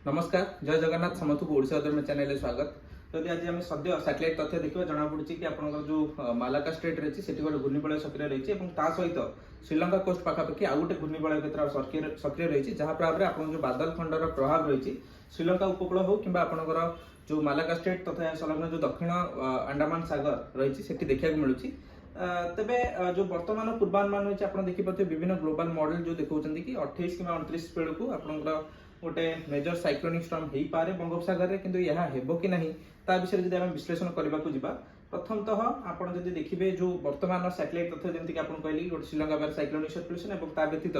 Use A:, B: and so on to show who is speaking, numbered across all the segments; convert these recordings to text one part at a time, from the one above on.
A: नमस्कार जय जगन्नाथ समस्त को ओडिशा उद्यम चैनल स्वागत। तो आज आम सद्य सैटेलाइट तथ्य देखा जना पड़ी कि आपंकर जो मालाका स्टेट रही है गोटे घूर्णिबलय सक्रिय रही है सहित श्रीलंका कोस्ट पाखापाखि आउ गोटे घूर्णिबलय क्षेत्र सक्रिय रही है जहाँ प्रभाव में आप जो बादल खंडर प्रभाव रही श्रीलंका उपकूल हो कि आपंकर जो मालाका स्टेट तथा संलग्न जो दक्षिण अंडमान सागर रही है देखा मिलूँ। तेबे जो वर्तमान पूर्वानुमान रही है देखिए विभिन्न ग्लोबल मॉडल जो देखा कि 28 कि 29 स्पीड को आपंकर गोटे मेजर साइक्लोनिक स्टॉर्म हो पारे बंगोपसागर में किंतु यह हेबो कि नहीं ता विषय जब आम विश्लेषण करने को जावा प्रथमतः आप देखिए जो वर्तमान सैटेलाइट तथ्य जमीक आप कहली गोटे श्रीलंका बार साइक्लोनिक सर्कुलेशन और व्यतीत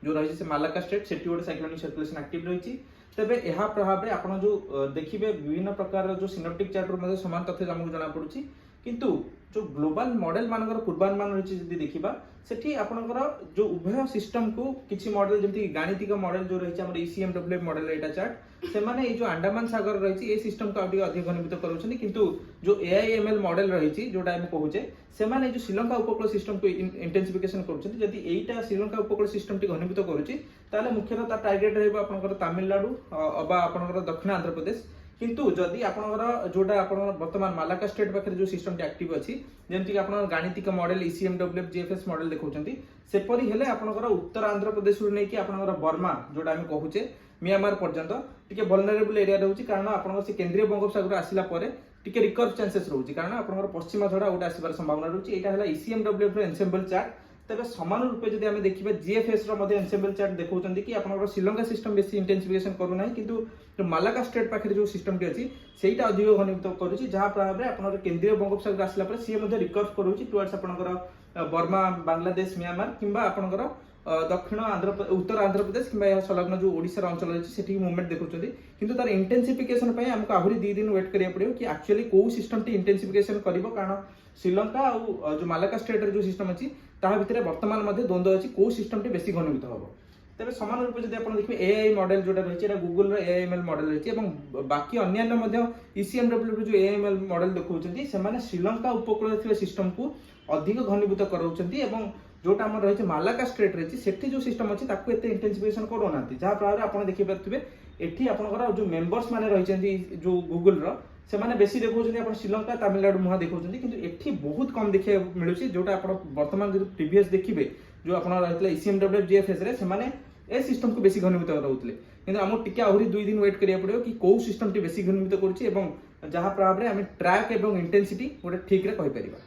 A: जो रही है मालाका स्टेट से गोटे साइक्लोनिक सर्कुलेशन एक्टिव रही तेबे यह प्रभाव में आप जो देखिए विभिन्न प्रकार जो सिनेप्टिक चार्ट समान तथ्य आमको जना पड़ुछि किंतु जो ग्लोबल मॉडल मानकर पूर्वानुमान रही है देखा सेठी आपनकर जो उभय सिस्टम को किसी मॉडल जमी गाणितिक मॉडल जो रही है ECMWF मॉडल एटा चार्ट से माने जो अंडमान सागर रही है सिस्टम को अधिक घनीभूत करूछन किंतु जो AIML मॉडल रही जोटा हम कहूचे से माने जो श्रीलंका उपकूल सिस्टम को इंटेंसिफिकेशन करूछन जदि एटा श्रीलंका उपकूल सिस्टम टी घनीभूत करूची ताले मुख्यतः तार्गेट रहबो आपनकर तमिलनाडु अबा आपनकर दक्षिण आंध्र प्रदेश किंतु जदि आपनकर जोटा आपन वर्तमान मालाका स्टेट पाखे जो सिस्टम टी एक्टिव अछि जेमति कि आपन गाणितिक मॉडल ECMWF GFS मॉडल देखौचंती सेपरि हेले आपनकर उत्तर आंध्र प्रदेश रु नै कि आपनकर बर्मा जोटा हम कहूचे म्यांमार पर्यंत टिके वल्नरेबल एरिया रहउची कारण आपनकर से केंद्रीय बंगोपसागर आसिला परे टिके रिकवर चांसेस रहउची कारण आपनकर पश्चिमा झड़ा उडा आसीबार संभावना रहउची एटा हला ECMWF रो एनसेम्बल चार्ट तेज सामान रूपे जब आम देखिए GFS एनसेम्बल चार्ट देखते कि आप श्रीलंका सिस्टम बेसी इंटेंसिफिकेशन करूना किंतु जो मालाका स्टेट पाखे जो सिस्टम टी अच्छी सेटा अधिक घनीभूत करुच्ची जहाँ प्रभाव में आप केंद्रीय बंगोपसागर आसला सी रिकवर करुच्ची टुवर्ड्स आपंकर बर्मा बांग्लादेश म्यांमार किंबा आपंकर दक्षिण उत्तर आंध्र प्रदेश कि संलग्न जो ओडिशा अंचल रही है मुवमेंट देखुं किंतु तार इंटेंसिफिकेशन आमको आहरी 2 दिन वेट करिया पड़ियो कि एक्चुअली को सिस्टम टी इंटेंसिफिकेशन करिवो कारण श्रीलंका और जो मालाका स्टेट जो सिस्टम अच्छी ता भितर वर्तमान द्वंद्व अच्छी को सिस्टम टी बेसी घनीभूत हम तेज सामान रूप से आप देखिए AI मॉडल जोटा रही है गूगल AIML मॉडल रही है बाकी अन्य ECMWF जो AIML मॉडल देखते से श्रीलंका उपकूल सिस्टम को अधिक घनीभूत कराउछंती जोटा आम रही है मालाका स्टेट रही है जो सिस्टम अच्छी एत इंटेंसिफिकेशन करूना जहाँ प्रभाव आप देखिए पारे एठी आपनकर जो मेंबर्स माने रही जो गूगल से माने बेसी देखते श्रीलंका तमिलनाडु मुहा देखते किंतु एठी बहुत कम देखा मिलूँ जोटा आप वर्तमान जो प्रीवियस देखिए जो आप रही ECMWF GFS रे से माने ए सिस्टम को बेसी घनीभूत रोते किंतु आम टिके आहरी 2 दिन वेट करिया पड़ियो कि कौ सिस्टम टी बेसी घनीभूत करुच्ची जहाँ प्रभाव में आम ट्रैक एवं इंटेंसिटी गोटे ठीक रे कहि परिबा।